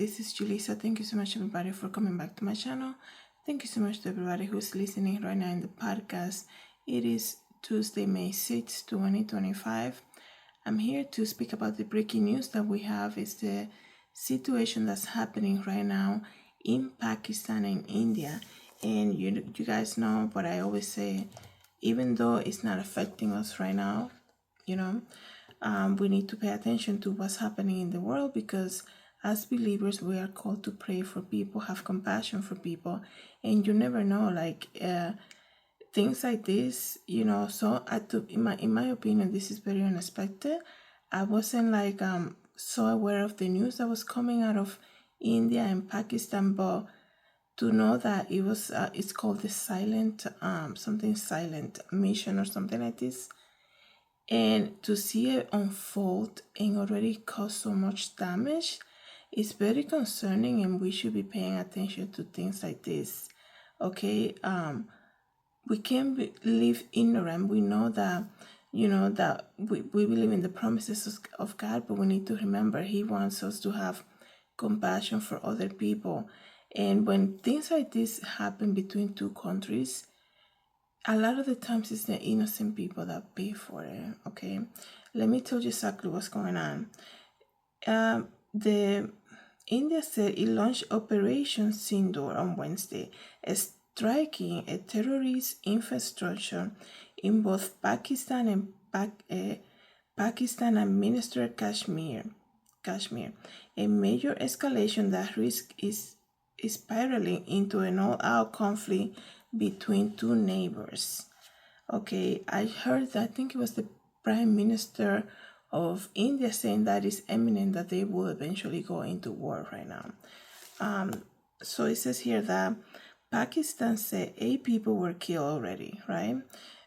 this is Julissa. Thank you so much, everybody, for coming back to my channel. Thank you so much to everybody who's listening right now in the podcast. It is Tuesday, May 6, 2025. I'm here to speak about the breaking news that we have. Is the situation that's happening right now in Pakistan and India. And you guys know what I always say, even though it's not affecting us right now, we need to pay attention to what's happening in the world, because as believers we are called to pray for people, have compassion for people, and you never know, things like this, so in my opinion, this is very unexpected. I wasn't so aware of the news that was coming out of India and Pakistan, but to know that it was it's called the silent mission or something like this, and to see it unfold and already cause so much damage is very concerning, and we should be paying attention to things like this. Okay, we can't live ignorant. We know that that we believe in the promises of God, but we need to remember He wants us to have compassion for other people. And when things like this happen between two countries, a lot of the times it's the innocent people that pay for it. Okay, let me tell you exactly what's going on. The India said it launched Operation Sindoor on Wednesday, striking a terrorist infrastructure in both Pakistan and Pakistan administered Kashmir. A major escalation that risk is spiraling into an all-out conflict between two neighbors. Okay, I heard that, I think it was the Prime Minister of India saying that it's imminent that they will eventually go into war right now. So it says here that Pakistan said 8 people were killed already, right?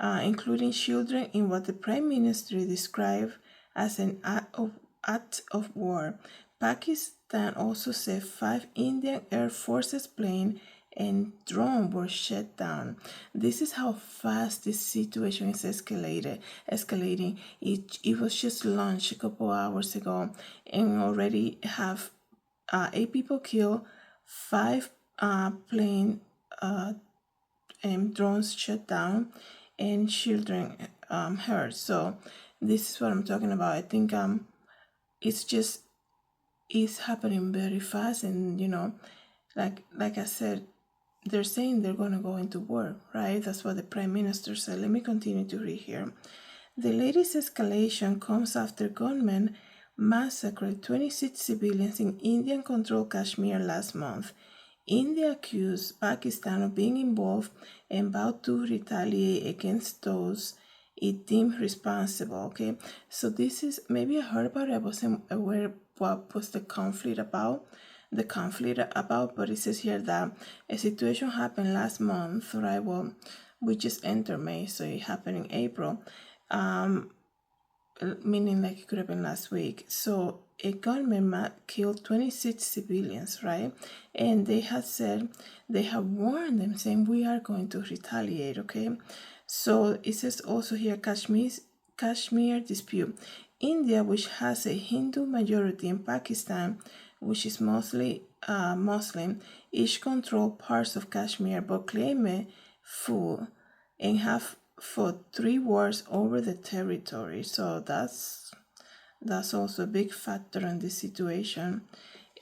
Including children, in what the Prime Minister described as an act of war. Pakistan also said 5 Indian Air Forces planes and drone were shut down. This is how fast this situation is escalating. It was just launched a couple hours ago, and already have 8 people killed, 5 plane and drones shut down, and children hurt. So this is what I'm talking about. I think it's happening very fast, and like I said, they're saying they're going to go into war, right? That's what the Prime Minister said. Let me continue to read here. The latest escalation comes after gunmen massacred 26 civilians in Indian-controlled Kashmir last month. India accused Pakistan of being involved and vowed to retaliate against those it deemed responsible. Okay, so this is, maybe I heard about it, I wasn't aware what was the conflict about, but it says here that a situation happened last month, right? Well, we just entered May, so it happened in April, meaning like it could have been last week. So a gunman killed 26 civilians, right? And they had said, they have warned them, saying we are going to retaliate. Okay, so it says also here, Kashmir dispute. India, which has a Hindu majority, in Pakistan, which is mostly Muslim, each control parts of Kashmir, but claim it full, and have fought 3 wars over the territory. So that's also a big factor in this situation.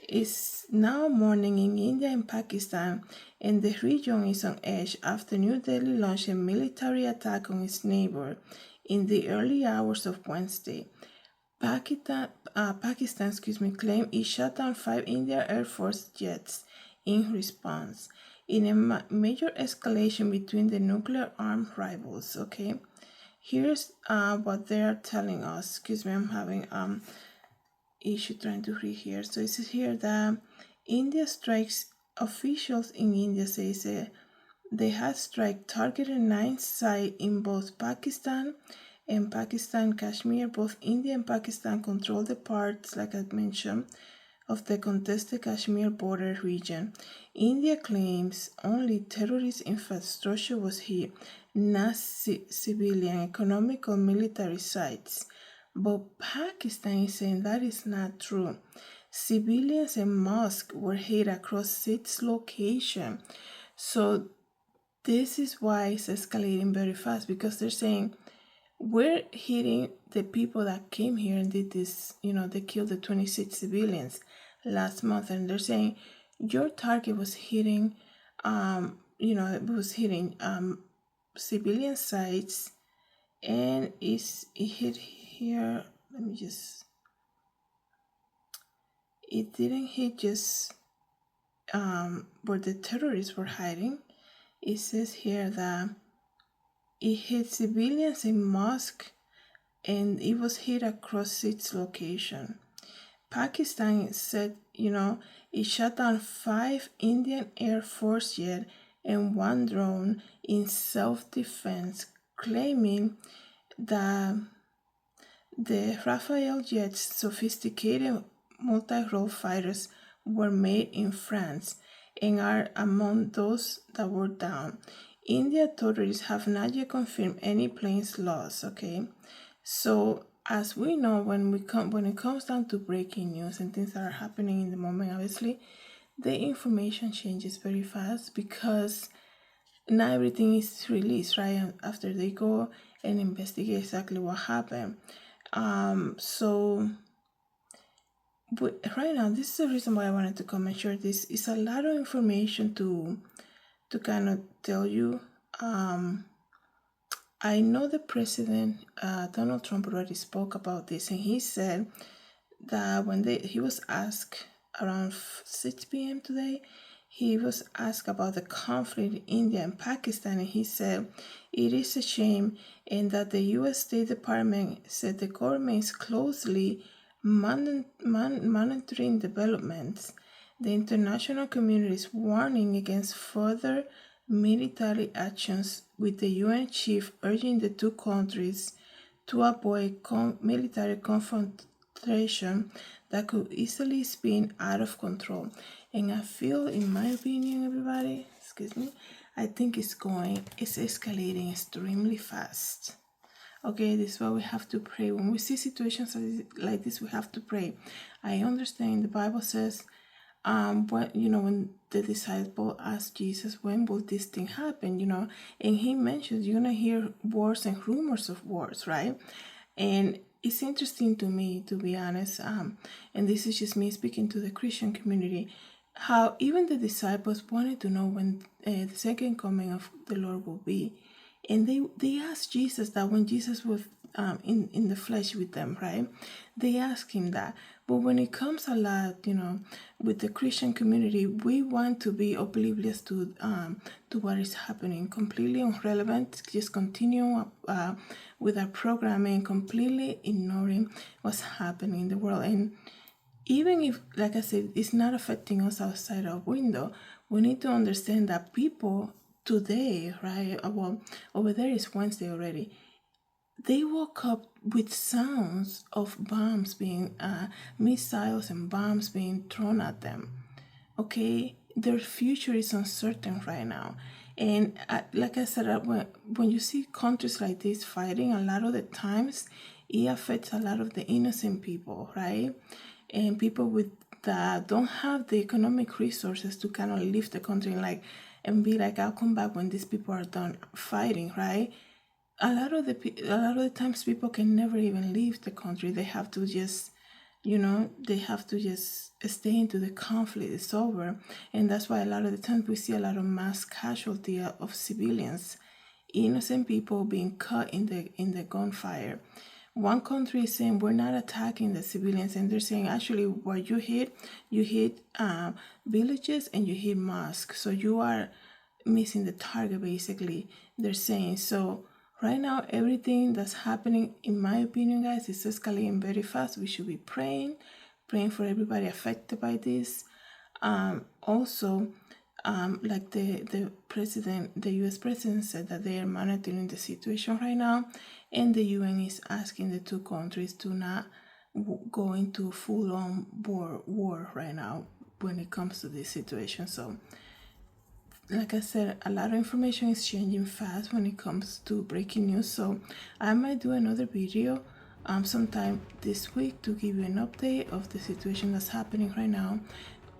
It's now morning in India and Pakistan, and the region is on edge after New Delhi launched a military attack on its neighbor in the early hours of Wednesday. Pakistan claimed it shot down 5 Indian Air Force jets in response, in a major escalation between the nuclear-armed rivals. Okay, here's what they are telling us. I'm having issue trying to read here. So it says here that India strikes, officials in India says they had strike targeted 9 sites in both Pakistan and Kashmir. Both India and Pakistan control the parts, like I mentioned, of the contested Kashmir border region. India claims only terrorist infrastructure was hit, not civilian, economic, or military sites. But Pakistan is saying that is not true, Civilians and mosques were hit across 6 locations. So this is why it's escalating very fast, because they're saying we're hitting the people that came here and did this, they killed the 26 civilians last month, and they're saying your target was hitting, it was hitting civilian sites, and it hit here. It didn't hit just where the terrorists were hiding. It says here that it hit civilians in mosque, and it was hit across 6 locations. Pakistan said, it shot down 5 Indian Air Force jets and 1 drone in self-defense, claiming that the Rafale jets, sophisticated multi-role fighters, were made in France and are among those that were down. India authorities have not yet confirmed any planes lost, okay? So as we know, when it comes down to breaking news and things that are happening in the moment, obviously, the information changes very fast, because not everything is released, right? After they go and investigate exactly what happened. But right now, this is the reason why I wanted to come and share this. It's a lot of information to kind of tell you. I know the president, Donald Trump, already spoke about this, and he said that when he was asked around 6 p.m. today, he was asked about the conflict in India and Pakistan, and he said it is a shame, and that the U.S. State Department said the government is closely monitoring developments. The international community is warning against further military actions, with the UN chief urging the two countries to avoid military confrontation that could easily spin out of control. And I feel, in my opinion, everybody, I think it's escalating extremely fast. Okay, this is why we have to pray. When we see situations like this, we have to pray. I understand the Bible says, when the disciple asked Jesus, when will this thing happen, and he mentions you're gonna hear wars and rumors of wars, right? And it's interesting to me, to be honest, and this is just me speaking to the Christian community, how even the disciples wanted to know when the second coming of the Lord will be. And they asked Jesus that when Jesus was in the flesh with them, right? They asked him that. But when it comes a lot, with the Christian community, we want to be oblivious to what is happening, completely irrelevant, just continue with our programming, completely ignoring what's happening in the world. And even if, like I said, it's not affecting us outside our window, we need to understand that people today, right? Well, over there is Wednesday already. They woke up with sounds of bombs being, missiles and bombs being thrown at them. Okay, their future is uncertain right now. And like I said, when you see countries like this fighting, a lot of the times it affects a lot of the innocent people, right? And people that don't have the economic resources to kind of leave the country and be like, I'll come back when these people are done fighting, right? A lot of the times people can never even leave the country. They have to just, stay into the conflict. It's over. And that's why a lot of the times we see a lot of mass casualty of civilians, innocent people being cut in the gunfire. One country is saying we're not attacking the civilians, and they're saying actually what you hit villages and you hit mosques. So you are missing the target, basically, they're saying. So right now, everything that's happening, in my opinion, guys, is escalating very fast. We should be praying for everybody affected by this. Also, like the U.S. president said that they are monitoring the situation right now, and the UN is asking the two countries to not go into full-on war right now when it comes to this situation. So, like I said, a lot of information is changing fast when it comes to breaking news. So I might do another video sometime this week to give you an update of the situation that's happening right now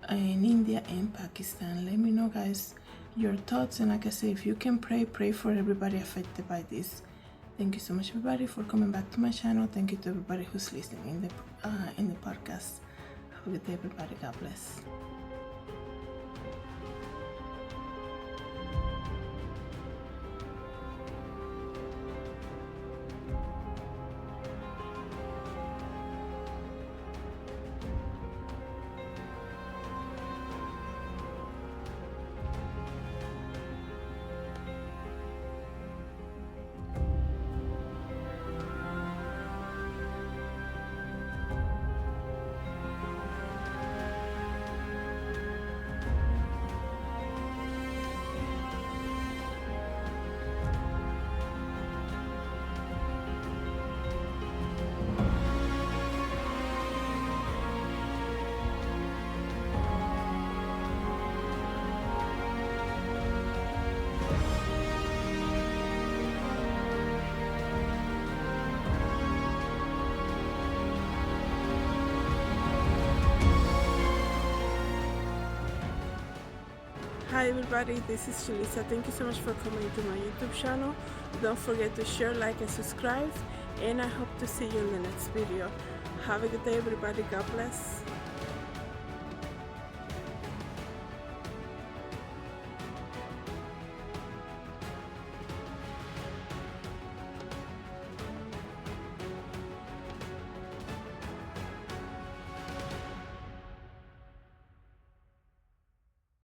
in India and Pakistan. Let me know, guys, your thoughts, and like I say, if you can pray for everybody affected by this. Thank you so much, everybody, for coming back to my channel. Thank you to everybody who's listening in the podcast. Have a good day, everybody. God bless. Hi everybody, this is Julissa. Thank you so much for coming to my YouTube channel. Don't forget to share, like, and subscribe, and I hope to see you in the next video. Have a good day, everybody. God bless.